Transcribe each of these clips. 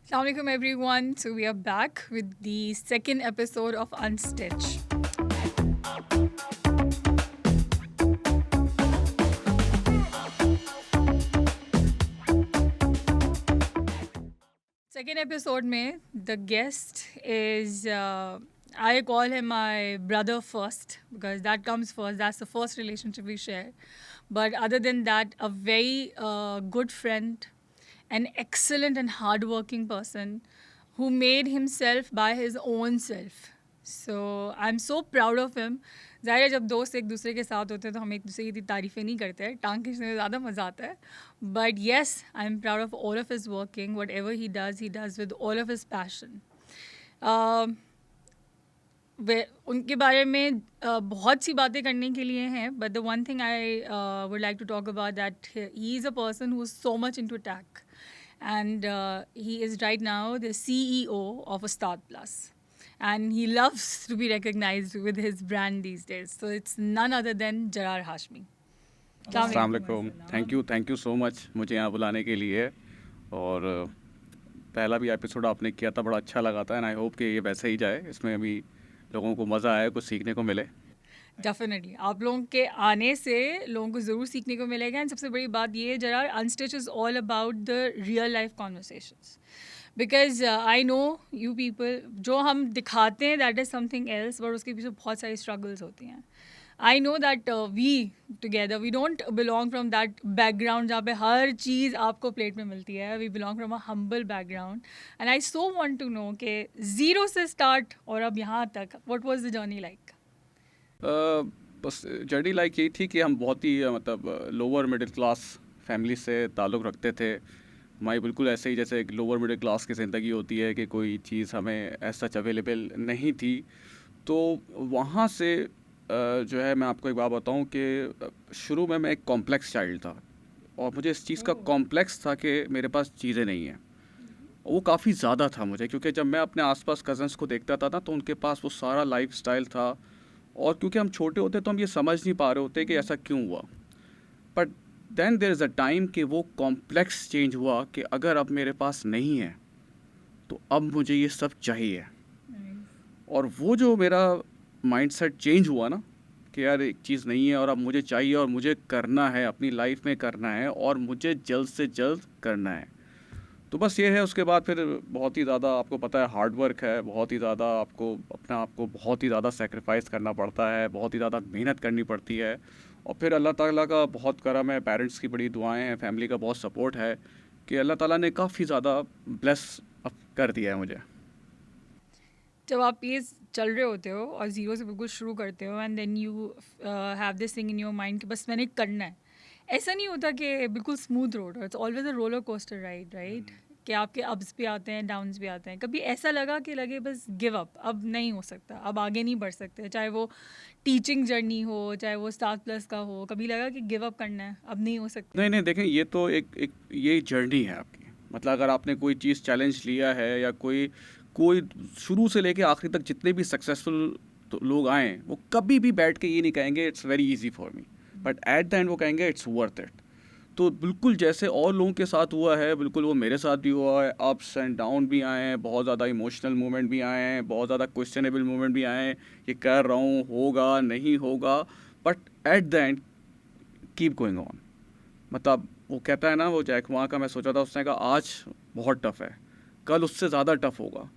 Assalamualaikum everyone. So we are back with the second episode of Unstitch. Second episode में the guest is I call him my brother first because that comes first. That's the first relationship we share. But other than that, a very good friend, an excellent and hardworking person who made himself by his own self. So I'm so proud of him. ज़ाहिर है जब दोस्त एक दूसरे के साथ होते हैं तो हम एक दूसरे की इतनी तारीफ़ें नहीं करते हैं, टांग खींचने में ज़्यादा मज़ा आता है. But yes, I am proud of all of his working. What ever he does with all of his passion. उनके बारे में बहुत सी बातें करने के लिए हैं, but the one thing I would like to talk about that he is a person who is so much into tech, and he is right now the CEO of a Start Plus, and he loves to be recognized with his brand these days. So it's none other than Jarar Hashmi. अस्सलाम वालेकुम. Thank you so much मुझे यहाँ बुलाने के लिए. और पहला भी एपिसोड आपने किया था, बड़ा अच्छा लगा था. एंड आई होप कि ये वैसे ही जाए, इसमें अभी लोगों को मज़ा आए, कुछ सीखने को मिले. डेफिनेटली आप लोगों के आने से लोगों को ज़रूर सीखने को मिलेगा. एंड सबसे बड़ी बात ये, Zarar, unstitch is all about the real life conversations. Because I know you people, जो हम दिखाते हैं that is something else, but उसके पीछे बहुत सारी स्ट्रगल्स होती हैं. I know that we together we don't belong from that background जहाँ पे हर चीज़ आपको प्लेट में मिलती है. We belong from a humble background. And I so want to know कि ज़ीरो से स्टार्ट और अब यहाँ तक, what was the journey like? Bus journey like यही थी कि हम बहुत ही मतलब लोअर मिडिल क्लास फैमिली से ताल्लुक़ रखते थे. हमारी बिल्कुल ऐसे ही जैसे एक लोअर मिडिल क्लास की ज़िंदगी होती है कि कोई चीज़ हमें ऐसा अवेलेबल नहीं थी. तो वहाँ से जो है, मैं आपको एक बात बताऊँ कि शुरू में मैं एक कॉम्प्लेक्स चाइल्ड था, और मुझे इस चीज़ का कॉम्प्लेक्स था कि मेरे पास चीज़ें नहीं हैं. वो काफ़ी ज़्यादा था मुझे, क्योंकि जब मैं अपने आसपास कज़न्स को देखता था ना, तो उनके पास वो सारा लाइफस्टाइल था. और क्योंकि हम छोटे होते तो हम ये समझ नहीं पा रहे होते कि ऐसा क्यों हुआ. But then there is a time कि वो कॉम्प्लेक्स चेंज हुआ कि अगर अब मेरे पास नहीं है तो अब मुझे ये सब चाहिए. और वो जो मेरा माइंडसेट चेंज हुआ ना, कि यार एक चीज़ नहीं है और अब मुझे चाहिए, और मुझे करना है, अपनी लाइफ में करना है, और मुझे जल्द से जल्द करना है. तो बस ये है. उसके बाद फिर बहुत ही ज़्यादा, आपको पता है, हार्ड वर्क है. बहुत ही ज़्यादा आपको अपना आपको बहुत ही ज़्यादा सेक्रीफाइस करना पड़ता है, बहुत ही ज़्यादा मेहनत करनी पड़ती है. और फिर अल्लाह ताला का बहुत करम है, पेरेंट्स की बड़ी दुआएं हैं, फैमिली का बहुत सपोर्ट है कि अल्लाह ताला ने काफ़ी ज़्यादा ब्लेस कर दिया है मुझे. जब आप ये चल रहे होते हो और ज़ीरो से बिल्कुल शुरू करते हो, and then you have this thing in your mind कि बस मैंने करना है, ऐसा नहीं होता कि बिल्कुल smooth road. It's always a roller coaster ride, right? कि आपके अप्स भी आते हैं, डाउन्स भी आते हैं. कभी ऐसा लगा कि लगे बस गिव अप, अब नहीं हो सकता, अब आगे नहीं बढ़ सकते, चाहे वो टीचिंग जर्नी हो, चाहे वो स्टार प्लस का हो, कभी लगा कि गिव अप करना है, अब नहीं हो सकता? नहीं नहीं, देखें, ये तो एक ये जर्नी है आपकी. मतलब अगर आपने कोई चीज़ चैलेंज लिया है, या कोई कोई शुरू से लेके आखिरी तक जितने भी सक्सेसफुल तो लोग आए हैं, वो कभी भी बैठ के ये नहीं कहेंगे it's very easy for me, but at the end वो कहेंगे इट्स वर्थ इट. तो बिल्कुल जैसे और लोगों के साथ हुआ है, बिल्कुल वो मेरे साथ भी हुआ है. अप्स एंड डाउन भी आए हैं, बहुत ज़्यादा इमोशनल मोमेंट भी आए हैं, बहुत ज़्यादा क्वेश्चनेबल मोमेंट भी आए हैं, ये कर रहा हूँ, होगा नहीं होगा. But at the end keep going on. मतलब वो कहता है ना, वो जैक मा का, मैं सोचा था, उसने कहा आज बहुत टफ़ है, कल उससे ज़्यादा टफ़ होगा,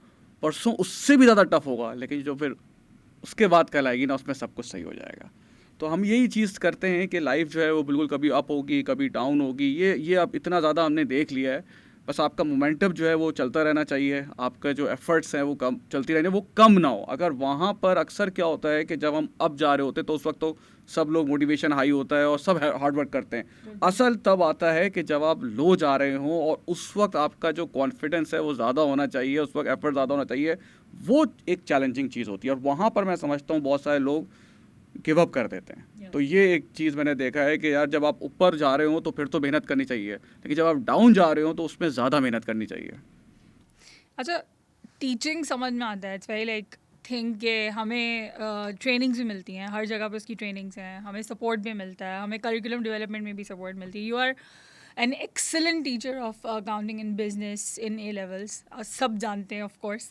परसों उससे भी ज़्यादा टफ़ होगा, लेकिन जो फिर उसके बाद कल आएगी ना, उसमें सब कुछ सही हो जाएगा. तो हम यही चीज़ करते हैं कि लाइफ जो है वो बिल्कुल कभी अप होगी, कभी डाउन होगी. ये अब इतना ज़्यादा हमने देख लिया है. बस आपका मोमेंटम जो है वो चलता रहना चाहिए, आपका जो एफर्ट्स हैं वो कम चलती रहनी, वो कम ना हो. अगर वहाँ पर अक्सर क्या होता है कि जब हम अप जा रहे होते हैं तो उस वक्त तो सब लोग मोटिवेशन हाई होता है और सब हार्ड वर्क करते हैं. असल तब आता है कि जब आप लो जा रहे हों, और उस वक्त आपका जो कॉन्फिडेंस है वो ज़्यादा होना चाहिए, उस वक्त एफर्ट ज़्यादा होना चाहिए. वो एक चैलेंजिंग चीज़ होती है, और वहाँ पर मैं समझता हूँ बहुत सारे लोग गिव अप कर देते हैं. तो ये एक चीज़ मैंने देखा है कि यार जब आप ऊपर जा रहे हो तो फिर तो मेहनत करनी चाहिए, लेकिन जब आप डाउन जा रहे हो तो उसमें ज़्यादा मेहनत करनी चाहिए. अच्छा, टीचिंग समझ में आता है. इट्स वेरी लाइक थिंक के हमें ट्रेनिंग्स भी मिलती हैं, हर जगह पे उसकी ट्रेनिंग्स हैं, हमें सपोर्ट भी मिलता है, हमें करिकुलम डेवलपमेंट में भी सपोर्ट मिलती है. You are an excellent teacher of accounting and business in A levels. सब जानते हैं of course.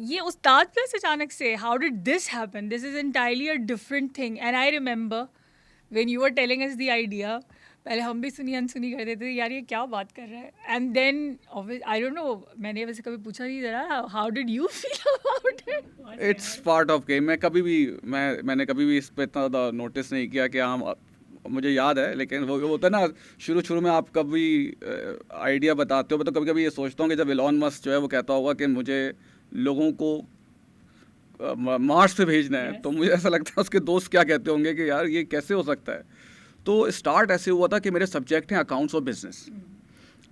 ये उस्ताद प्लस अचानक से how did this happen? This is entirely a different thing. And I remember when you were telling us the idea, पहले हम भी सुनी अनसुनी कर देते थे यार ये क्या बात कर रहा है. And then I don't know, मैंने वैसे कभी पूछा नहीं जरा how did you feel about it? It's part of game. मैंने कभी भी इस पे इतना ज़्यादा नोटिस नहीं किया कि हम मुझे याद है, लेकिन वो होता है ना शुरू में आप कभी आइडिया बताते हो. मैं तो कभी कभी ये सोचता हूँ कि जब इलॉन मस्क जो है वो कहता होगा कि मुझे लोगों को मार्स पे भेजना है, तो मुझे ऐसा लगता है उसके दोस्त क्या कहते होंगे कि यार ये कैसे हो सकता है. तो स्टार्ट ऐसे हुआ था कि मेरे सब्जेक्ट हैं अकाउंट्स और बिजनेस.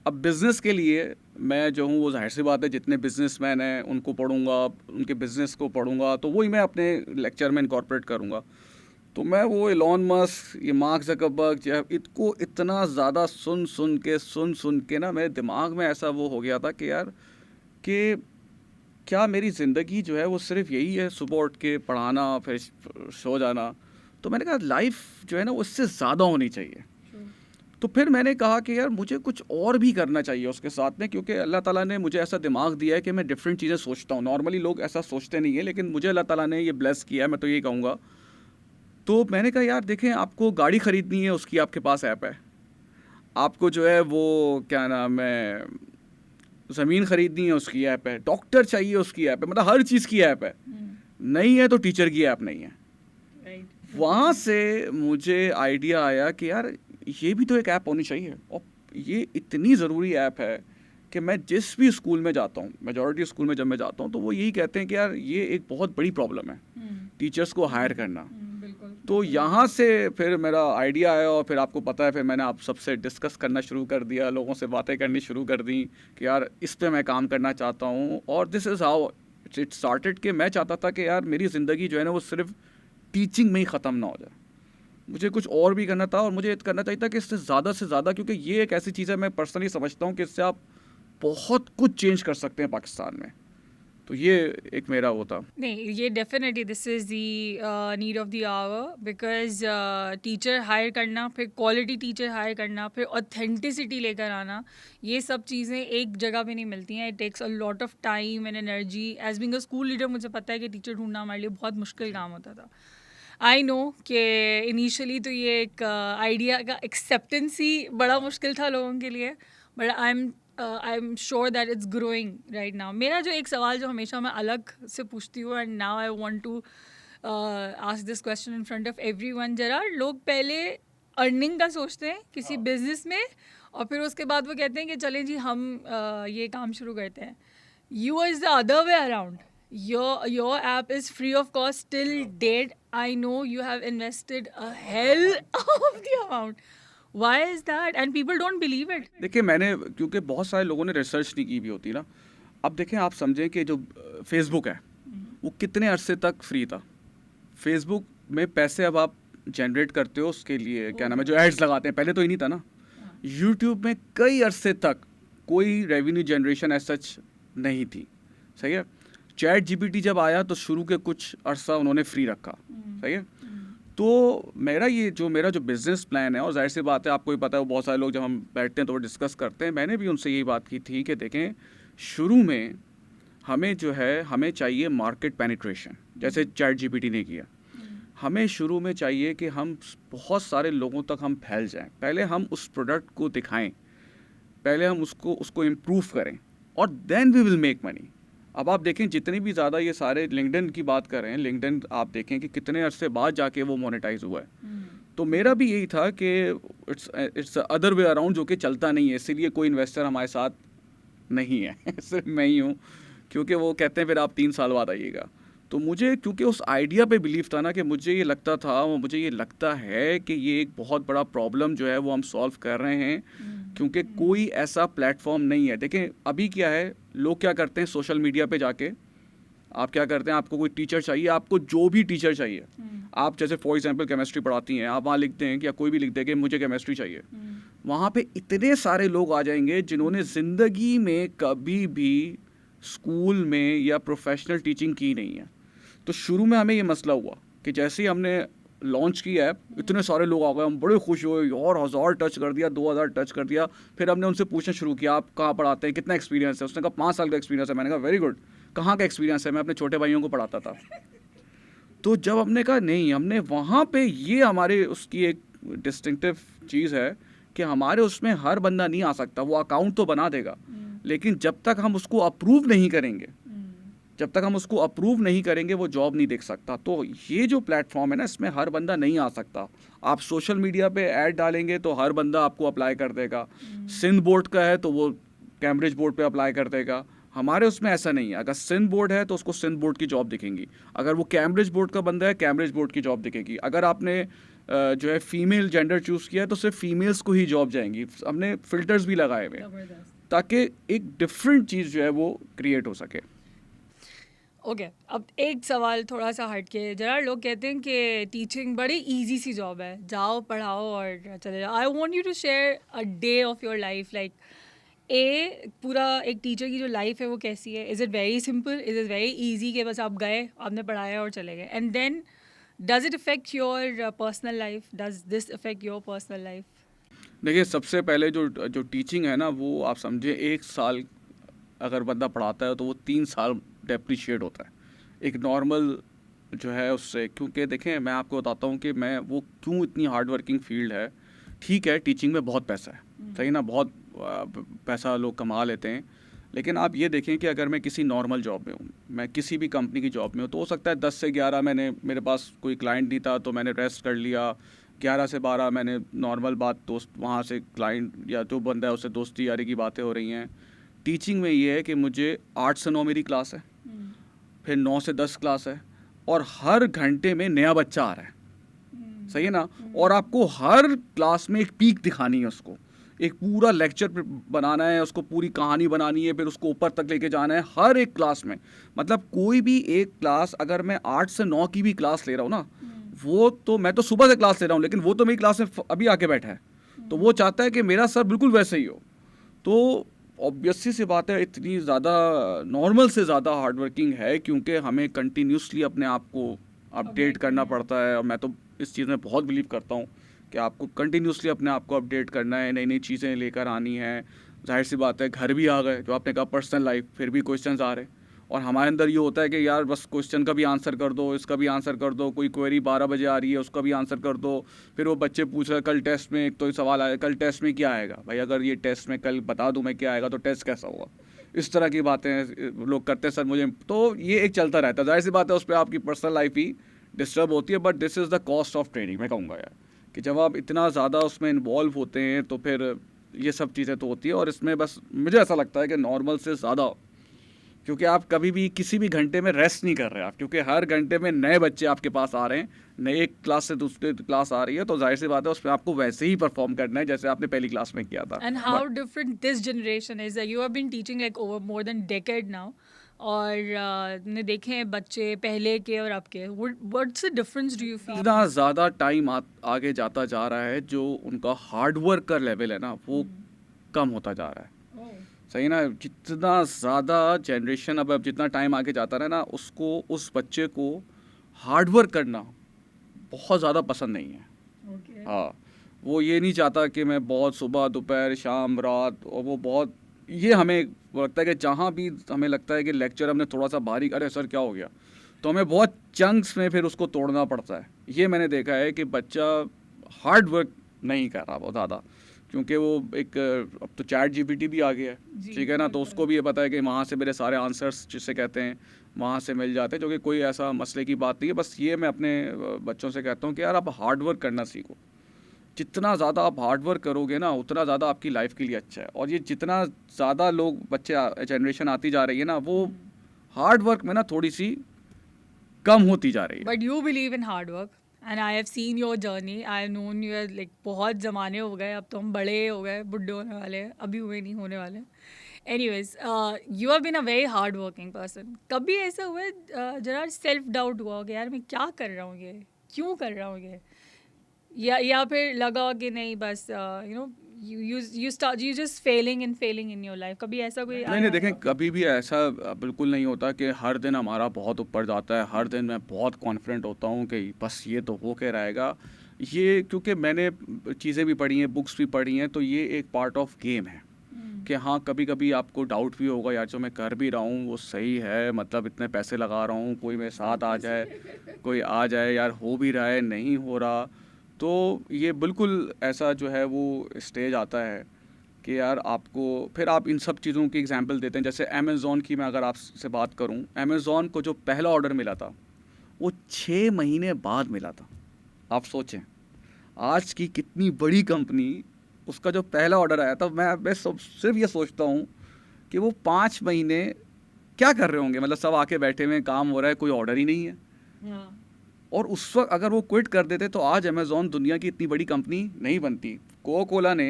अब बिज़नेस के लिए मैं जो हूँ वो जाहिर सी बात है जितने बिजनेसमैन हैं उनको पढ़ूंगा, उनके बिज़नेस को पढ़ूंगा, तो वही मैं अपने लेक्चर में इनकॉर्पोरेट करूँगा. तो मैं वो इलॉन मस्क, ये मार्क ज़करबर्ग, इसको इतना ज़्यादा सुन के ना मेरे दिमाग में ऐसा वो हो गया था कि यार कि क्या मेरी ज़िंदगी जो है वो सिर्फ यही है, सुबह उठ के पढ़ाना फिर सो जाना. तो मैंने कहा लाइफ जो है ना उससे ज़्यादा होनी चाहिए. तो फिर मैंने कहा कि यार मुझे कुछ और भी करना चाहिए उसके साथ में, क्योंकि अल्लाह ताला ने मुझे ऐसा दिमाग दिया है कि मैं डिफरेंट चीज़ें सोचता हूँ. नॉर्मली लोग ऐसा सोचते नहीं है, लेकिन मुझे अल्लाह ताला ने ये ब्लेस किया है, मैं तो यही कहूँगा. तो मैंने कहा यार देखें, आपको गाड़ी ख़रीदनी है उसकी आपके पास ऐप है, आपको जो है वो क्या नाम है ज़मीन ख़रीदनी है उसकी ऐप है, डॉक्टर चाहिए उसकी ऐप है, मतलब हर चीज़ की ऐप है. नहीं है तो टीचर की ऐप नहीं है. वहाँ से मुझे आइडिया आया कि यार ये भी तो एक ऐप होनी चाहिए, और ये इतनी ज़रूरी ऐप है कि मैं जिस भी स्कूल में जाता हूँ, मेजॉरिटी स्कूल में जब मैं जाता हूँ, तो वो यही कहते हैं कि यार ये एक बहुत बड़ी प्रॉब्लम है टीचर्स को हायर करना. तो यहाँ से फिर मेरा आइडिया आया, और फिर आपको पता है फिर मैंने आप सबसे डिस्कस करना शुरू कर दिया, लोगों से बातें करनी शुरू कर दी कि यार इस पे मैं काम करना चाहता हूँ. और this is how it started कि मैं चाहता था कि यार मेरी ज़िंदगी जो है ना वो सिर्फ टीचिंग में ही ख़त्म ना हो जाए, मुझे कुछ और भी करना था. और मुझे करना चाहिए था कि इससे से ज़्यादा, क्योंकि ये एक ऐसी चीज़ है मैं पर्सनली समझता हूँ कि इससे आप बहुत कुछ चेंज कर सकते हैं पाकिस्तान में. तो ये एक मेरा वो था. नहीं, ये definitely this is the need of the hour, because teacher hire करना, फिर क्वालिटी टीचर हायर करना, फिर ऑथेंटिसिटी लेकर आना, ये सब चीज़ें एक जगह पे नहीं मिलती हैं. It takes a lot of time and energy. As being a school leader मुझे पता है कि टीचर ढूंढना हमारे लिए बहुत मुश्किल काम होता था. आई नो कि इनिशियली तो ये एक आइडिया का एक्सेप्टेंस ही बड़ा मुश्किल था लोगों के लिए, but I am sure that it's growing right now. मेरा जो एक सवाल जो हमेशा मैं अलग से पूछती हूँ, and now I want to ask this question in front of everyone. जरा लोग पहले अर्निंग का सोचते हैं किसी बिजनेस में, और फिर उसके बाद वो कहते हैं कि चलें जी हम ये काम शुरू करते हैं. You is the other way around. Your app is free of cost till date. I know you have invested a hell of the amount. Why is that? And people don't believe it. देखिए मैंने, क्योंकि बहुत सारे लोगों ने research नहीं की भी होती ना. अब देखें, आप समझें कि जो फेसबुक है वो कितने अरसे तक फ्री था. फेसबुक में पैसे अब आप जनरेट करते हो उसके लिए क्या नाम है जो एड्स लगाते हैं, पहले तो ही नहीं था ना. यूट्यूब में कई अरसे तक कोई रेवेन्यू जनरेशन एज सच नहीं थी. सही है. चैट जीपीटी जब आया तो शुरू के कुछ अरसा उन्होंने फ्री रखा. सही है. तो मेरा जो बिज़नेस प्लान है, और जाहिर सी बात है आपको भी पता है, बहुत सारे लोग जब हम बैठते हैं तो वो डिस्कस करते हैं, मैंने भी उनसे यही बात की थी कि देखें शुरू में हमें चाहिए मार्केट पेनिट्रेशन, जैसे चैट जीपीटी ने किया. हमें शुरू में चाहिए कि हम बहुत सारे लोगों तक हम फैल जाएं. पहले हम उस प्रोडक्ट को दिखाएं, पहले हम उसको इम्प्रूव करें, और then we will make money. अब आप देखें जितनी भी ज़्यादा ये सारे लिंक्डइन की बात कर रहे हैं, लिंक्डइन आप देखें कि कितने अरसे बाद जाके वो मोनेटाइज हुआ है. तो मेरा भी यही था कि इट्स अदर वे अराउंड, जो कि चलता नहीं है, इसीलिए कोई इन्वेस्टर हमारे साथ नहीं है. सिर्फ मैं ही हूँ, क्योंकि वो कहते हैं फिर आप 3 साल बाद आइएगा. तो मुझे क्योंकि उस आइडिया पे बिलीव था ना, कि मुझे ये लगता है कि ये एक बहुत बड़ा प्रॉब्लम जो है वो हम सॉल्व कर रहे हैं, क्योंकि कोई ऐसा प्लेटफॉर्म नहीं है. देखें अभी क्या है, लोग क्या करते हैं, सोशल मीडिया पे जाके आप क्या करते हैं, आपको कोई टीचर चाहिए, आपको जो भी टीचर चाहिए, आप जैसे फॉर एग्जांपल केमिस्ट्री पढ़ाती हैं, आप वहाँ लिखते हैं कि, या कोई भी लिख दे कि मुझे केमिस्ट्री चाहिए. वहाँ पे इतने सारे लोग आ जाएंगे जिन्होंने ज़िंदगी में कभी भी स्कूल में या प्रोफेशनल टीचिंग की नहीं है. तो शुरू में हमें ये मसला हुआ कि जैसे ही हमने लॉन्च की ऐप, इतने सारे लोग आ गए, हम बड़े खुश हुए और 1000 टच कर दिया, 2000 टच कर दिया। फिर हमने उनसे पूछना शुरू किया आप कहाँ पढ़ाते हैं, कितना एक्सपीरियंस है। उसने कहा 5 साल का एक्सपीरियंस है। मैंने कहा वेरी गुड, कहाँ का एक्सपीरियंस है? मैं अपने छोटे भाइयों को पढ़ाता था। तो जब हमने कहा नहीं, हमने वहाँ पे ये हमारे उसकी एक डिस्टिंक्टिव चीज़ है कि हमारे उसमें हर बंदा नहीं आ सकता। वो अकाउंट तो बना देगा, लेकिन जब तक हम उसको अप्रूव नहीं करेंगे, जब तक हम उसको अप्रूव नहीं करेंगे वो जॉब नहीं देख सकता। तो ये जो प्लेटफॉर्म है ना, इसमें हर बंदा नहीं आ सकता। आप सोशल मीडिया पे ऐड डालेंगे तो हर बंदा आपको अप्लाई कर देगा। सिंध बोर्ड का है तो वो कैम्ब्रिज बोर्ड पे अप्लाई कर देगा। हमारे उसमें ऐसा नहीं है। अगर सिंध बोर्ड है तो उसको सिंध बोर्ड की जॉब दिखेंगी, अगर वो कैम्ब्रिज बोर्ड का बंदा है कैम्ब्रिज बोर्ड की जॉब दिखेगी। अगर आपने जो है फीमेल जेंडर चूज़ किया है तो सिर्फ फीमेल्स को ही जॉब जाएंगी। हमने फिल्टर्स भी लगाए हुए हैं ताकि एक डिफरेंट चीज़ जो है वो क्रिएट हो सके। ओके अब एक सवाल थोड़ा सा हट के, जरा लोग कहते हैं कि टीचिंग बड़ी इजी सी जॉब है, जाओ पढ़ाओ और चले जाओ। I want you to share a day of your life, like पूरा एक टीचर की जो लाइफ है वो कैसी है। Is it very simple, is it very easy कि बस आप गए, आपने पढ़ाया और चले गए? And then does it affect your personal life? Does this affect your personal life? देखिए, सबसे पहले जो जो टीचिंग है ना, वो आप समझे 1 साल अगर बंदा पढ़ाता है तो वो 3 साल डेप्रिशिएट होता है एक नॉर्मल जो है उससे। क्योंकि देखें, मैं आपको बताता हूँ कि मैं वो क्यों इतनी हार्ड वर्किंग फील्ड है। ठीक है, टीचिंग में बहुत पैसा है, सही ना, बहुत पैसा लोग कमा लेते हैं। लेकिन आप ये देखें कि अगर मैं किसी नॉर्मल जॉब में हूँ, मैं किसी भी कंपनी की जॉब में हूँ, तो हो सकता है 10 से 11 मेरे पास कोई क्लाइंट नहीं था तो मैंने रेस्ट कर लिया। 11 से 12 मैंने नॉर्मल बात, दोस्त वहाँ से क्लाइंट या जो बंदा है उससे दोस्ती यारी की बातें हो रही हैं। टीचिंग में ये है कि मुझे 8 से 9 मेरी क्लास है, फिर 9 से 10 क्लास है, और हर घंटे में नया बच्चा आ रहा है, सही है ना। और आपको हर क्लास में एक पीक दिखानी है, उसको एक पूरा लेक्चर बनाना है, उसको पूरी कहानी बनानी है, फिर उसको ऊपर तक लेके जाना है हर एक क्लास में। मतलब कोई भी एक क्लास, अगर मैं 8 से 9 की भी क्लास ले रहा हूँ ना, वो तो मैं तो सुबह से क्लास ले रहा हूँ, लेकिन वो तो मेरी क्लास में अभी आके बैठा है, तो वो चाहता है कि मेरा सर बिल्कुल वैसे ही हो। तो ऑब्वियसली सी बात है, इतनी ज़्यादा नॉर्मल से ज़्यादा हार्डवर्किंग है, क्योंकि हमें कंटिन्यूसली अपने आप को अपडेट करना पड़ता है। और मैं तो इस चीज़ में बहुत बिलीव करता हूँ कि आपको कंटिन्यूसली अपने आप को अपडेट करना है, नई नई चीज़ें लेकर आनी है। जाहिर सी बात है, घर भी आ गए, जो आपने कहा पर्सनल लाइफ, फिर भी क्वेश्चंस आ रहे, और हमारे अंदर ये होता है कि यार बस क्वेश्चन का भी आंसर कर दो, इसका भी आंसर कर दो, कोई क्वेरी 12 बजे आ रही है उसका भी आंसर कर दो। फिर वो बच्चे पूछ रहे कल टेस्ट में, एक तो सवाल आया कल टेस्ट में क्या आएगा। भाई अगर ये टेस्ट में कल बता दूं मैं क्या आएगा तो टेस्ट कैसा होगा? इस तरह की बातें लोग करते हैं सर मुझे। तो ये एक चलता रहता है, जाहिर सी बात है उस पर आपकी पर्सनल लाइफ ही डिस्टर्ब होती है। But this is the cost of training, मैं कहूँगा यार, कि जब आप इतना ज़्यादा उसमें इन्वॉल्व होते हैं तो फिर ये सब चीज़ें तो होती है। और इसमें बस मुझे ऐसा लगता है कि नॉर्मल से ज़्यादा, क्योंकि आप कभी भी किसी भी घंटे में रेस्ट नहीं कर रहे आप, क्योंकि हर घंटे में नए बच्चे आपके पास आ रहे हैं, नए क्लास से दूसरे क्लास आ रही है, तो जाहिर सी बात है उसमें आपको वैसे ही परफॉर्म करना है जैसे आपने पहली क्लास में किया था। And how different this generation is. You have been teaching like over more than decade now. और ने देखे हैं बच्चे पहले के और अब के. What's the difference do you feel? इतना ज़्यादा टाइम आगे जाता जा रहा है, जो उनका हार्ड वर्क का लेवल है ना वो कम होता जा रहा है, सही ना। जितना ज़्यादा जनरेशन अब जितना टाइम आगे जाता रहा ना, उसको उस बच्चे को हार्ड वर्क करना बहुत ज़्यादा पसंद नहीं है। हाँ, वो ये नहीं चाहता कि मैं बहुत सुबह दोपहर शाम रात, और वो बहुत ये हमें लगता है कि जहाँ भी हमें लगता है कि लेक्चर हमने थोड़ा सा बारीक, अरे सर क्या हो गया, तो हमें बहुत चंक्स में फिर उसको तोड़ना पड़ता है। ये मैंने देखा है कि बच्चा हार्ड वर्क नहीं कर रहा बहुत ज़्यादा, क्योंकि वो एक अब तो चैट जीपीटी भी आ गया है, ठीक है ना, तो उसको भी ये पता है कि वहाँ से मेरे सारे आंसर्स जिसे कहते हैं वहाँ से मिल जाते हैं, जो कि कोई ऐसा मसले की बात नहीं है। बस ये मैं अपने बच्चों से कहता हूँ कि यार आप हार्ड वर्क करना सीखो। जितना ज़्यादा आप हार्ड वर्क करोगे ना, उतना ज़्यादा आपकी लाइफ के लिए अच्छा है। और ये जितना ज़्यादा लोग बच्चे जनरेशन आती जा रही है ना, वो हार्ड वर्क में ना थोड़ी सी कम होती जा रही है। But you believe in hard work. And I have seen your journey. I have known you as like बहुत ज़माने हो गए, अब तो हम बड़े हो गए, बुढ़े होने वाले हैं, अभी हुए नहीं, होने वाले हैं. Anyways, you have been a very hard working person. कभी ऐसा हुआ है जरा सेल्फ डाउट हुआ हो कि यार मैं क्या कर रहा हूँ ये, क्यों कर रहा हूँ ये, या फिर लगा कि नहीं बस you just failing in your life. कभी ऐसा कोई नहीं नहीं, देखें कभी भी ऐसा बिल्कुल नहीं होता कि हर दिन हमारा बहुत ऊपर जाता है, हर दिन मैं बहुत कॉन्फिडेंट होता हूँ कि बस ये तो हो के रहेगा। ये क्योंकि मैंने चीज़ें भी पढ़ी हैं, बुक्स भी पढ़ी हैं, तो ये एक पार्ट ऑफ गेम है कि हाँ कभी कभी आपको डाउट भी होगा, यार जो मैं कर भी रहा हूँ वो सही है, मतलब इतने पैसे लगा रहा हूँ, कोई मेरे साथ आ जाए, कोई आ जाए, यार हो भी रहा है नहीं हो रहा। तो ये बिल्कुल ऐसा जो है वो स्टेज आता है कि यार आपको फिर आप इन सब चीज़ों की एग्जांपल देते हैं। जैसे अमेज़ॉन की मैं अगर आपसे बात करूं, अमेज़ॉन को जो पहला ऑर्डर मिला था वो 6 महीने बाद मिला था। आप सोचें आज की कितनी बड़ी कंपनी, उसका जो पहला ऑर्डर आया था, मैं सिर्फ ये सोचता हूँ कि वो 5 महीने क्या कर रहे होंगे, मतलब सब आके बैठे हुए हैं, काम हो रहा है, कोई ऑर्डर ही नहीं है। हाँ। और उस वक्त अगर वो क्विट कर देते तो आज अमेज़ॉन दुनिया की इतनी बड़ी कंपनी नहीं बनती। कोका कोला ने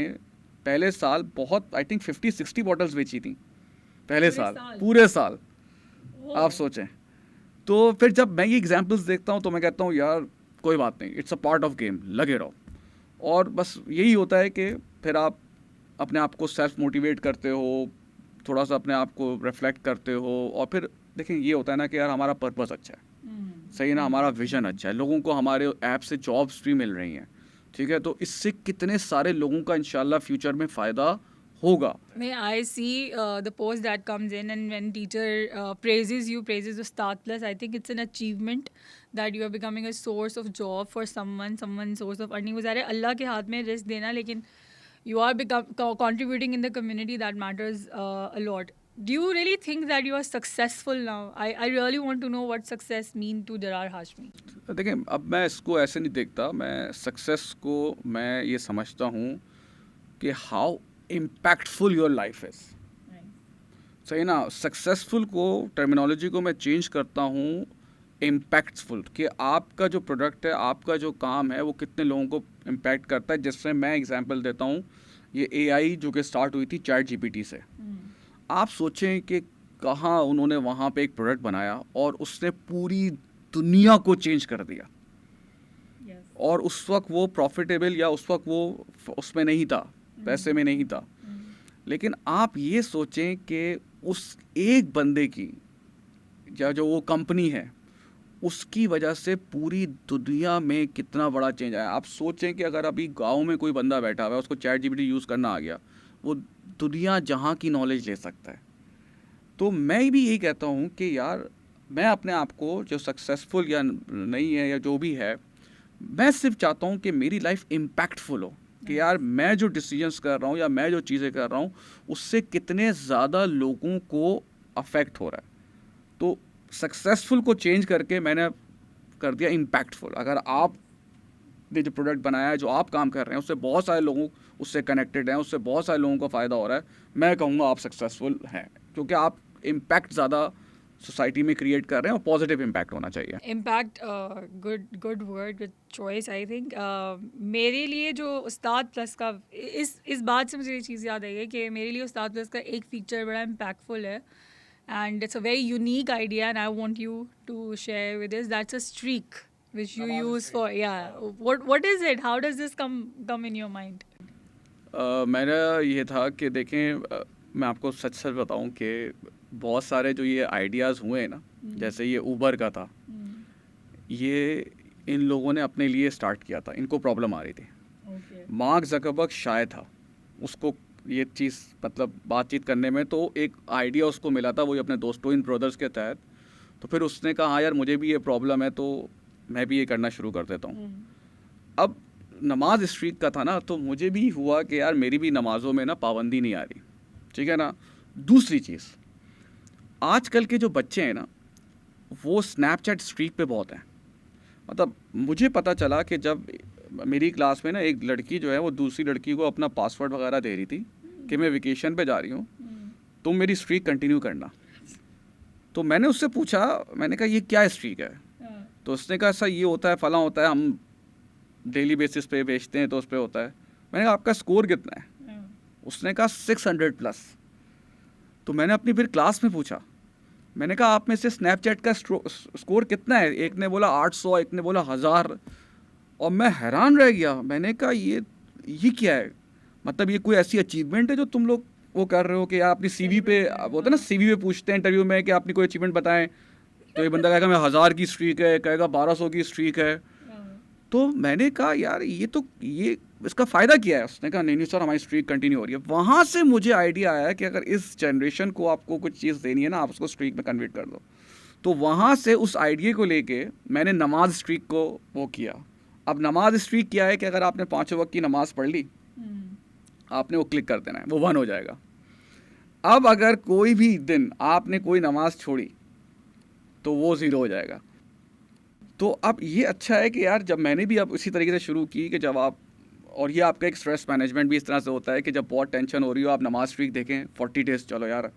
पहले साल बहुत आई थिंक 50-60 बॉटल्स बेची थी पहले साल, पूरे साल। आप सोचें। तो फिर जब मैं ये एग्जांपल्स देखता हूँ तो मैं कहता हूँ यार कोई बात नहीं, it's a part of game, लगे रहो। और बस यही होता है कि फिर आप अपने आप को सेल्फ मोटिवेट करते हो, थोड़ा सा अपने आप को रिफ्लेक्ट करते हो, और फिर देखें ये होता है ना कि यार हमारा पर्पस अच्छा है, सही ना, हमारा विजन अच्छा है, लोगों को हमारे ऐप से जॉब्स भी मिल रही हैं, ठीक है, तो इससे कितने सारे लोगों का इंशाल्लाह फ्यूचर में फ़ायदा होगा। May I see the post that comes in, and when teacher praises the Start Plus, I think it's an achievement that you are becoming a source of job for someone source of earning. वो सारे अल्लाह के हाथ में risk देना, लेकिन you are contributing in the community, that matters a lot. Do you really think that you are successful now? I really want to know what success mean to Darar Hashmi. देखिए अब मैं इसको ऐसे नहीं देखता, मैं सक्सेस को मैं ये समझता हूँ कि how impactful your life is, सही ना। सक्सेसफुल को टर्मिनोलॉजी को मैं चेंज करता हूँ इम्पैक्टफुल, कि आपका जो प्रोडक्ट है, आपका जो काम है, वो कितने लोगों को इम्पैक्ट करता है। जिससे मैं एग्जांपल देता हूँ, ये एआई जो कि स्टार्ट हुई थी चैट जीपीटी से। आप सोचें कि कहाँ उन्होंने वहाँ पे एक प्रोडक्ट बनाया और उसने पूरी दुनिया को चेंज कर दिया। और उस वक्त वो प्रॉफिटेबल या उस वक्त वो उसमें नहीं था, पैसे में नहीं था। लेकिन आप ये सोचें कि उस एक बंदे की या जो वो कंपनी है उसकी वजह से पूरी दुनिया में कितना बड़ा चेंज आया। आप सोचें कि अगर अभी गांव में कोई बंदा बैठा हुआ है, उसको चैट जीपीटी यूज़ करना आ गया, वो दुनिया जहाँ की नॉलेज ले सकता है। तो मैं भी यही कहता हूँ कि यार मैं अपने आप को जो सक्सेसफुल या नहीं है या जो भी है, मैं सिर्फ चाहता हूँ कि मेरी लाइफ इम्पैक्टफुल हो, कि यार मैं जो डिसीजंस कर रहा हूँ या मैं जो चीज़ें कर रहा हूँ उससे कितने ज़्यादा लोगों को अफेक्ट हो रहा है। तो सक्सेसफुल को चेंज करके मैंने कर दिया इम्पैक्टफुल। अगर आप ने जो प्रोडक्ट बनाया है, जो आप काम कर रहे हैं, उससे बहुत सारे लोगों उससे कनेक्टेड हैं, उससे बहुत सारे लोगों को फ़ायदा हो रहा है, मैं कहूँगा आप सक्सेसफुल हैं, क्योंकि आप इम्पैक्ट ज़्यादा सोसाइटी में क्रिएट कर रहे हैं और पॉजिटिव इम्पैक्ट होना चाहिए। Impact, good word, good choice I think. मेरे लिए जो उस्ताद प्लस का, इस बात से मुझे ये चीज़ याद आई है कि मेरे लिए उस्ताद प्लस का एक फीचर बड़ा इम्पैक्टफुल है, and it's a very unique idea, and I want you to share with us. That's a streak which you use for, yeah, what is it, how does this come in your mind? मेरा ये था कि देखें, मैं आपको सच सच बताऊं कि बहुत सारे जो ये आइडियाज़ हुए हैं ना, जैसे ये ऊबर का था, ये इन लोगों ने अपने लिए स्टार्ट किया था, इनको प्रॉब्लम आ रही थी। मार्क ज़करबर्ग शायद था, उसको ये चीज़ मतलब बातचीत करने में तो एक आइडिया उसको मिला था, वही अपने दोस्तों इन ब्रदर्स के तहत। तो फिर उसने कहा हाँ यार मुझे भी ये प्रॉब्लम है, तो मैं भी ये करना शुरू कर देता हूँ। अब नमाज स्ट्रीक का था ना, तो मुझे भी हुआ कि यार मेरी भी नमाज़ों में ना पाबंदी नहीं आ रही, ठीक है ना। दूसरी चीज़, आजकल के जो बच्चे हैं ना वो स्नैपचैट स्ट्रीक पे बहुत हैं। मतलब मुझे पता चला कि जब मेरी क्लास में ना एक लड़की जो है वो दूसरी लड़की को अपना पासवर्ड वगैरह दे रही थी कि मैं वेकेशन पे जा रही हूँ, तुम मेरी स्ट्रीक कंटिन्यू करना। तो मैंने उससे पूछा, मैंने कहा ये क्या स्ट्रीक है? तो उसने कहा ऐसा ये होता है, फला होता है, हम डेली बेसिस पे बेचते हैं तो उस पर होता है। मैंने कहा आपका स्कोर कितना है? उसने कहा 600+। तो मैंने अपनी फिर क्लास में पूछा, मैंने कहा आप में से स्नैपचैट का स्कोर कितना है? एक ने बोला 800, एक ने बोला 1000। और मैं हैरान रह गया, मैंने कहा ये क्या है? मतलब ये कोई ऐसी अचीवमेंट है जो तुम लोग वो कर रहे हो कि यार अपनी सीवी पे, वो होता है ना सीवी पे पूछते हैं इंटरव्यू में कि आपने कोई अचीवमेंट बताएं, तो ये बंदा कहेगा मैं 1000 की स्ट्रीक है, कहेगा 1200 की स्ट्रीक है। तो मैंने कहा यार ये इसका फ़ायदा क्या है? उसने कहा नहीं नहीं सर हमारी स्ट्रीक कंटिन्यू हो रही है। वहाँ से मुझे आइडिया आया कि अगर इस जनरेशन को आपको कुछ चीज़ देनी है ना, आप उसको स्ट्रीक में कन्वर्ट कर दो। तो वहाँ से उस आइडिया को लेके मैंने नमाज स्ट्रीक को वो किया। अब नमाज स्ट्रीक क्या है कि अगर आपने 5 वक्त की नमाज पढ़ ली, आपने वो क्लिक कर देना है, वो 1 हो जाएगा। अब अगर कोई भी दिन आपने कोई नमाज छोड़ी तो वो 0 हो जाएगा। तो अब ये अच्छा है कि यार जब मैंने भी अब इसी तरीके से शुरू की कि जब आप, और ये आपका एक स्ट्रेस मैनेजमेंट भी इस तरह से होता है कि जब बहुत टेंशन हो रही हो, आप नमाज स्ट्रीक देखें 40 डेज़, चलो यार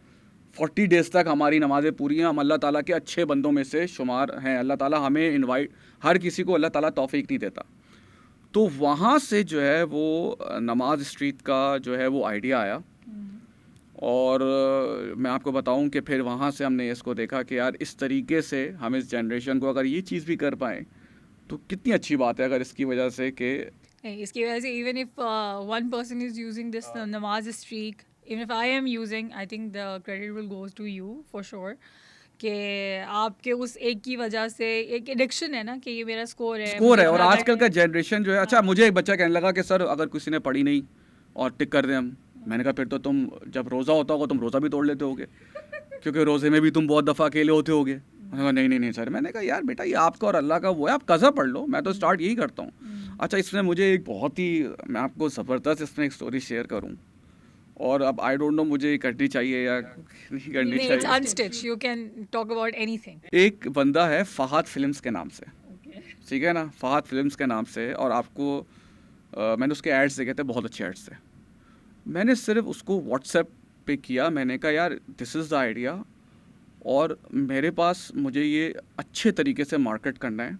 40 डेज़ तक हमारी नमाज़ें पूरी हैं, हम अल्लाह ताला के अच्छे बंदों में से शुमार हैं। अल्लाह ताला हमें इनवाइट, हर किसी को अल्लाह ताला तौफीक नहीं देता। तो वहाँ से जो है वो नमाज स्ट्रीक का जो है वो आइडिया आया। और मैं आपको बताऊं कि फिर वहाँ से हमने इसको देखा कि यार इस तरीके से हम इस जनरेशन को अगर ये चीज़ भी कर पाएँ तो कितनी अच्छी बात है। अगर इसकी वजह से कि इसकी वजह से even if one person is using this namaz streak, even if I am using, I think the credit will goes to you for sure, कि आपके उस एक की वजह से एक एडिक्शन है ना कि ये मेरा स्कोर है और आजकल का जनरेशन जो है, अच्छा मुझे एक बच्चा कहने लगा कि सर अगर किसी ने पढ़ी नहीं और टिक कर दें हम। मैंने कहा फिर तो तुम जब रोज़ा होता होगा तुम रोज़ा भी तोड़ लेते होगे, क्योंकि रोज़े में भी तुम बहुत दफ़ा अकेले होते होगे। मैंने कहा नहीं नहीं नहीं सर। मैंने कहा यार बेटा ये आपका और अल्लाह का वो है, आप कज़ा पढ़ लो, मैं तो स्टार्ट यही करता हूँ। अच्छा इसमें मुझे एक बहुत ही, मैं आपको ज़बरदस्त इसमें एक स्टोरी शेयर करूँ, और अब आई डोंट नो मुझे ये करनी चाहिए या नहीं करनी चाहिए। It's unstitch, you can talk about anything. एक बंदा है फ़हाद फिल्म्स के नाम से, ठीक है ना, फ़हाद फिल्म्स के नाम से, और आपको मैंने उसके एड्स देखे थे, बहुत अच्छे एड्स थे। मैंने सिर्फ उसको व्हाट्सएप पे किया, मैंने कहा यार दिस इज़ द आइडिया, और मेरे पास मुझे ये अच्छे तरीके से मार्केट करना है,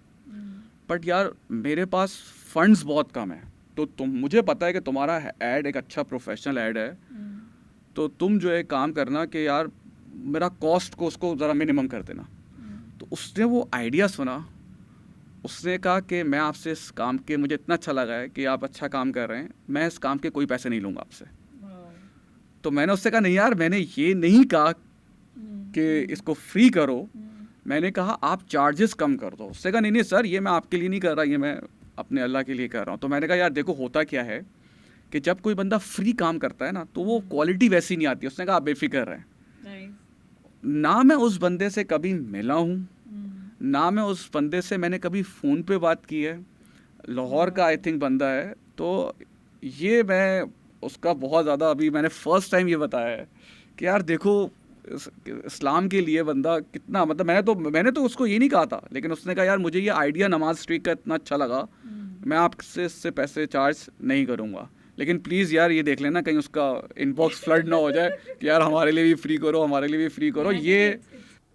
बट यार मेरे पास फंड्स बहुत कम है। तो तुम, मुझे पता है कि तुम्हारा ऐड एक अच्छा प्रोफेशनल ऐड है, तो तुम जो है काम करना कि यार मेरा कॉस्ट को उसको ज़रा मिनिमम कर देना। तो उसने वो आइडिया सुना, उसने कहा कि मैं आपसे इस काम के, मुझे इतना अच्छा लगा है कि आप अच्छा काम कर रहे हैं, मैं इस काम के कोई पैसे नहीं लूँगा आपसे। तो मैंने उससे कहा नहीं यार मैंने ये नहीं कहा कि इसको फ्री करो, मैंने कहा आप चार्जेस कम कर दो। उससे कहा नहीं नहीं सर ये मैं आपके लिए नहीं कर रहा, ये मैं अपने अल्लाह के लिए कर रहा हूँ। तो मैंने कहा यार देखो होता क्या है कि जब कोई बंदा फ्री काम करता है ना तो वो क्वालिटी वैसी नहीं आती। उसने कहा आप बेफिक्र रहें। ना मैं उस बंदे से कभी मिला हूँ, ना मैं उस बंदे से मैंने कभी फ़ोन पे बात की है, लाहौर का आई थिंक बंदा है। तो ये मैं उसका बहुत ज़्यादा, अभी मैंने फ़र्स्ट टाइम ये बताया है कि यार देखो इस्लाम के लिए बंदा कितना, मतलब मैंने तो उसको ये नहीं कहा था, लेकिन उसने कहा यार मुझे ये आइडिया नमाज स्ट्रीक का इतना अच्छा लगा, मैं आपसे इससे पैसे चार्ज नहीं करूँगा, लेकिन प्लीज़ यार ये देख लेना कहीं उसका इनबॉक्स फ्लड ना हो जाए कि यार हमारे लिए भी फ्री करो, हमारे लिए भी फ्री करो। ये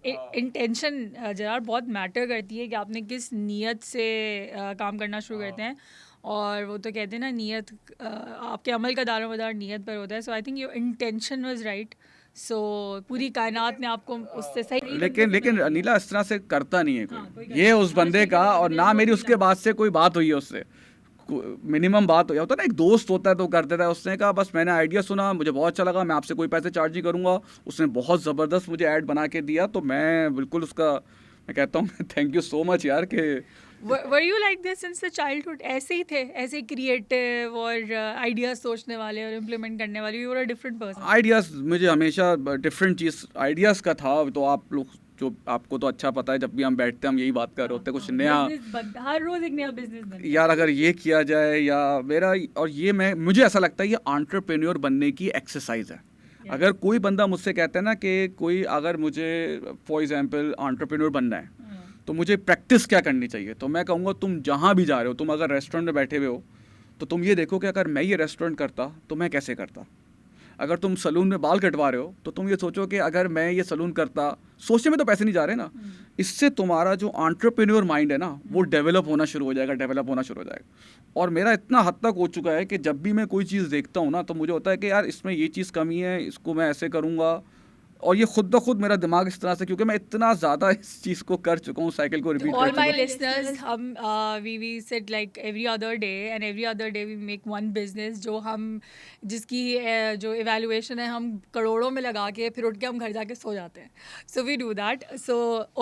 इंटेंशन जरा बहुत मैटर करती है कि आपने किस नीयत से काम करना शुरू करते हैं। और वो तो कहते हैं ना नीयत, आपके अमल का दारोमदार नीयत पर होता है। So I think your intention was right. So पूरी कायनात ने आपको उससे सही, लेकिन अनिला इस तरह से करता नहीं है कोई, ये उस बंदे का, और ना मेरी उसके बाद से कोई बात हुई है उससे, मिनिमम बात हो होता है ना, एक दोस्त होता है तो कर देता है। उसने कहा बस मैंने आइडिया सुना, मुझे बहुत अच्छा लगा, मैं आपसे कोई पैसे चार्ज नहीं करूँगा। उसने बहुत ज़बरदस्त मुझे ऐड बना के दिया, तो मैं बिल्कुल उसका, मैं कहता हूँ थैंक यू सो मच यार। कि were you like this since the childhood? ऐसे ही थे, ऐसे क्रिएटिव और आइडियाज सोचने वाले और इम्प्लीमेंट करने वाले? You were a different person? Ideas मुझे हमेशा डिफरेंट चीज़ आइडियाज़ का था। तो आप लोग जो, आपको तो अच्छा पता है, जब भी हम बैठते हैं हम यही बात कर रहे होते हैं, कुछ नया, हर रोज एक नया बिजनेस यार अगर ये किया जाए, या मेरा, और ये मुझे ऐसा लगता है ये एंटरप्रेन्योर बनने की एक्सरसाइज है। अगर कोई बंदा मुझसे कहता है ना कि कोई, अगर मुझे फॉर एग्जांपल एंटरप्रेन्योर बनना है तो मुझे प्रैक्टिस क्या करनी चाहिए, तो मैं कहूँगा तुम जहाँ भी जा रहे हो, तुम अगर रेस्टोरेंट में बैठे हुए हो तो तुम ये देखो कि अगर मैं ये रेस्टोरेंट करता तो मैं कैसे करता। अगर तुम सलून में बाल कटवा रहे हो तो तुम ये सोचो कि अगर मैं ये सलून करता, सोचने में तो पैसे नहीं जा रहे ना, इससे तुम्हारा जो एंटरप्रेन्योर माइंड है ना वो डेवलप होना शुरू हो जाएगा। और मेरा इतना हद तक हो चुका है कि जब भी मैं कोई चीज़ देखता हूँ ना तो मुझे होता है कि यार इसमें ये चीज़ कमी है, इसको मैं ऐसे करूँगा। और ये खुद ब खुद मेरा दिमाग इस तरह से, क्योंकि मैं इतना ज़्यादा इस चीज़ को कर चुका हूँ, साइकिल को To रिपीट all कर my चुका हूँ। listeners, we sit like every other day, and every other day we make one business जो हम जिसकी जो evaluation है हम करोड़ों में लगा के फिर उठ के हम घर जाके सो जाते हैं. So we do that. So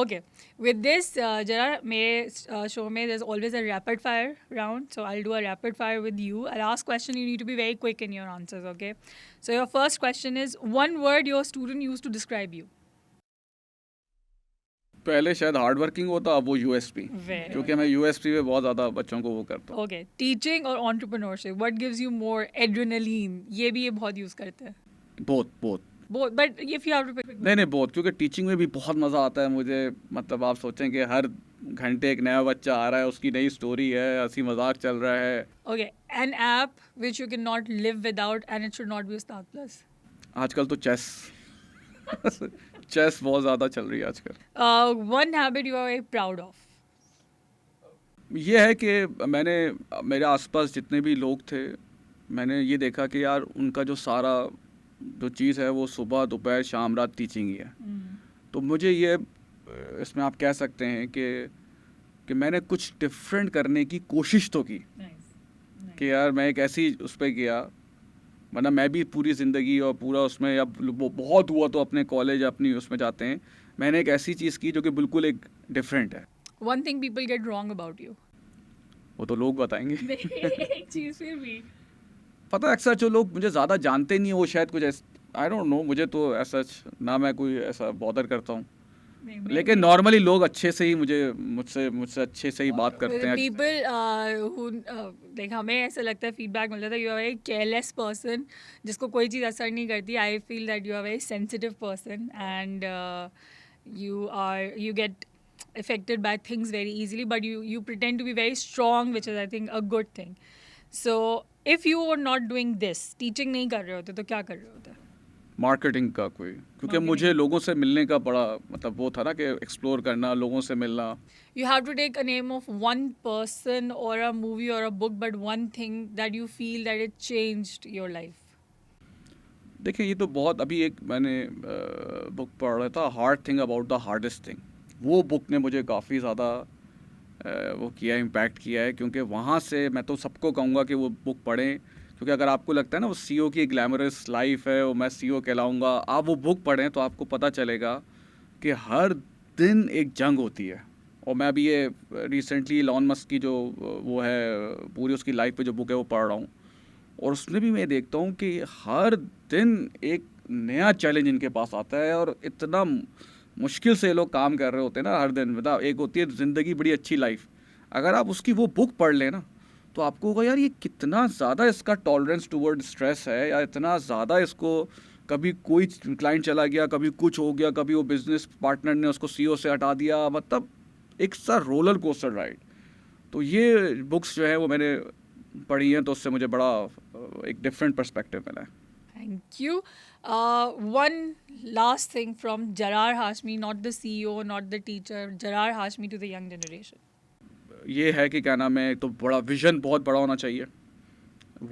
okay, with this जरा मेरे show में there's always a rapid fire round. So I'll do a rapid fire with you. I'll ask question. You need to be very quick in your answers. Okay. So your first question is one word your student used to describe you. पहले शायद hard working होता, अब वो USP, Very क्योंकि मैं USP पे बहुत ज़्यादा बच्चों को वो करता हूँ। Okay, teaching or entrepreneurship, what gives you more adrenaline? ये भी ये बहुत यूज करते हैं. बहुत बहुत Both, but if you have to pick one. नहीं नहीं बहुत, क्योंकि टीचिंग में भी बहुत मज़ा आता है मुझे। मतलब आप सोचें कि हर घंटे एक नया बच्चा आ रहा है, उसकी नई स्टोरी है, हंसी मजाक चल रहा है। Okay, an app which you cannot live without and it should not be a Star Plus. आजकल तो चेस चेस बहुत ज़्यादा चल रही है आजकल। One habit you are very proud of. ये है कि मैंने मेरे आसपास जितने भी लोग थे, मैंने ये देखा कि यार उनका जो सारा जो चीज़ है वो सुबह दोपहर शाम रात टीचिंग ही है। तो मुझे ये इसमें आप कह सकते हैं कि मैंने कुछ डिफरेंट करने की कोशिश तो की Nice. कि यार मैं एक ऐसी उस पर गया, वरना मैं भी पूरी ज़िंदगी और पूरा उसमें, अब वो बहुत हुआ तो अपने कॉलेज अपनी उसमें जाते हैं, मैंने एक ऐसी चीज़ की जो कि बिल्कुल एक डिफरेंट है। One thing people get wrong about you. वो तो लोग बताएंगे। एक चीज फिर भी. पता है अक्सर जो लोग मुझे ज़्यादा जानते नहीं, वो शायद कुछ आई डोंट नो, मुझे तो ऐसा ना मैं कोई ऐसा बॉदर करता हूँ, लेकिन नॉर्मली लोग अच्छे से ही मुझसे अच्छे से ही बात करते हैं। People who like हमें ऐसा लगता है फीडबैक मिलता है you are very careless person जिसको कोई चीज़ असर नहीं करती. I feel that you are very sensitive person and you get affected by things very easily, but you pretend to be very strong, which is I think a good thing. So if you were not doing this, teaching नहीं कर रहे होते तो क्या कर रहे होते? Marketing का कोई, क्योंकि मुझे लोगों से मिलने का बड़ा मतलब वो था ना कि एक्सप्लोर करना, लोगों से मिलना। You have to take a name of one person or a movie or a book, but one thing that you feel that it changed your life. देखिए ये तो बहुत, अभी एक मैंने बुक पढ़ रहा था, hard thing about the hardest thing. वो बुक ने मुझे काफ़ी ज़्यादा वो किया, इम्पैक्ट किया है, क्योंकि वहाँ से मैं तो सबको कहूँगा कि वो बुक पढ़ें, क्योंकि अगर आपको लगता है ना वो सीईओ की ग्लैमरस लाइफ है, वो मैं सीईओ कहलाऊँगा, आप वो बुक पढ़ें तो आपको पता चलेगा कि हर दिन एक जंग होती है। और मैं अभी ये रिसेंटली इलॉन मस्क की जो वो है पूरी उसकी लाइफ पे जो बुक है वो पढ़ रहा हूँ, और उसमें भी मैं देखता हूँ कि हर दिन एक नया चैलेंज इनके पास आता है, और इतना मुश्किल से ये लोग काम कर रहे होते हैं ना हर दिन। मतलब एक होती है ज़िंदगी बड़ी अच्छी लाइफ, अगर आप उसकी वो बुक पढ़ लें ना तो आपको होगा यार ये कितना ज़्यादा इसका टॉलरेंस टूवर्ड स्ट्रेस है, या इतना ज़्यादा इसको कभी कोई क्लाइंट चला गया, कभी कुछ हो गया, कभी वो बिजनेस पार्टनर ने उसको सीईओ से हटा दिया, मतलब एक सा रोलर कोस्टर राइड। तो ये बुक्स जो है वो मैंने पढ़ी हैं, तो उससे मुझे बड़ा एक डिफरेंट पर्सपेक्टिव मिला है। Thank you. One last thing from Jarar Hashmi, not the CEO, not the teacher, Jarar Hashmi to the young generation. ये है कि क्या नाम है, तो बड़ा विजन बहुत बड़ा होना चाहिए,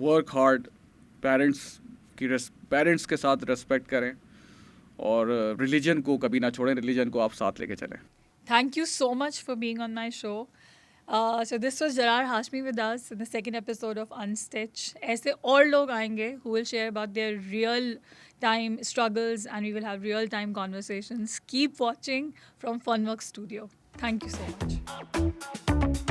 वर्क हार्ड, पेरेंट्स के साथ रेस्पेक्ट करें, और रिलीजन को कभी ना छोड़ें, रिलीजन को आप साथ लेके चलें। Thank you so much for being on my show. So this was Jarar Hashmi with us in the second episode of Unstitch. ऐसे और लोग आएंगे who will share about their real time struggles, and we will have real time conversations. Keep watching from Funworks Studio. Thank you so much.